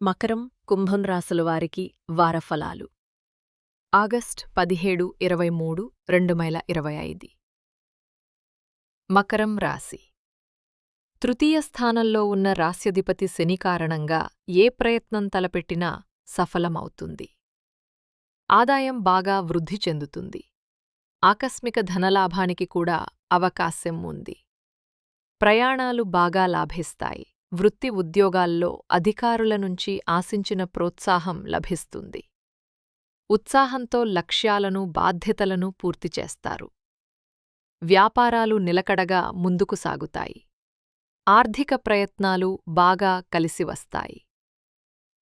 మకరం, కుంభం రాశుల వారికి వారఫలాలు ఆగస్ట్ 17, 23, 2025. మకరం రాశి తృతీయ స్థానంలో ఉన్న రాస్యధిపతి శని కారణంగా ఏ ప్రయత్నం తలపెట్టినా సఫలమవుతుంది. ఆదాయం బాగా వృద్ధి చెందుతుంది. ఆకస్మిక ధనలాభానికి కూడా అవకాశం ఉంది. ప్రయాణాలు బాగా లాభిస్తాయి. వృత్తి ఉద్యోగాల్లో అధికారుల నుంచి ఆశించిన ప్రోత్సాహం లభిస్తుంది. ఉత్సాహంతో లక్ష్యాలను, బాధ్యతలను పూర్తి చేస్తారు. వ్యాపారాలు నిలకడగా ముందుకు సాగుతాయి. ఆర్థిక ప్రయత్నాలు బాగా కలిసివస్తాయి.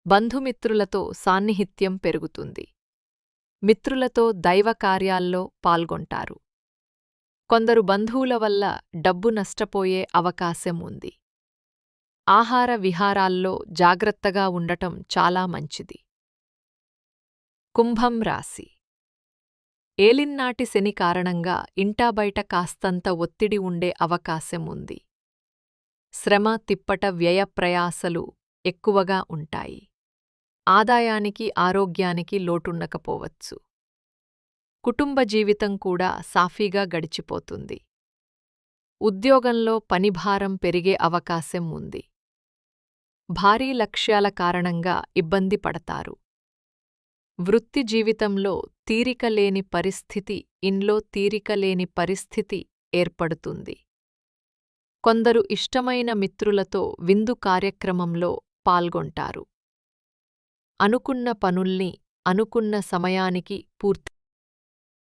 బంధుమిత్రులతో సాన్నిహిత్యం పెరుగుతుంది. మిత్రులతో దైవ కార్యాల్లో పాల్గొంటారు. కొందరు బంధువుల వల్ల డబ్బు నష్టపోయే అవకాశం ఉంది. ఆహార విహారాల్లో జాగ్రత్తగా ఉండటం చాలా మంచిది. కుంభం రాశి ఏలినాటి శని కారణంగా ఇంటాబయట కాస్తంత ఒత్తిడి ఉండే అవకాశం ఉంది. శ్రమ, తిప్పట, వ్యయ ప్రయాసలు ఎక్కువగా ఉంటాయి. ఆదాయానికి, ఆరోగ్యానికి లోటుండకపోవచ్చు. కుటుంబ జీవితం కూడా సాఫీగా గడిచిపోతుంది. ఉద్యోగంలో పనిభారం పెరిగే అవకాశం ఉంది. భారీ లక్ష్యాల కారణంగా ఇబ్బంది పడతారు. వృత్తి జీవితంలో తీరికలేని పరిస్థితి, ఇంట్లో తీరికలేని పరిస్థితి ఏర్పడుతుంది. కొందరు ఇష్టమైన మిత్రులతో విందు కార్యక్రమంలో పాల్గొంటారు. అనుకున్న పనుల్ని అనుకున్న సమయానికి పూర్తి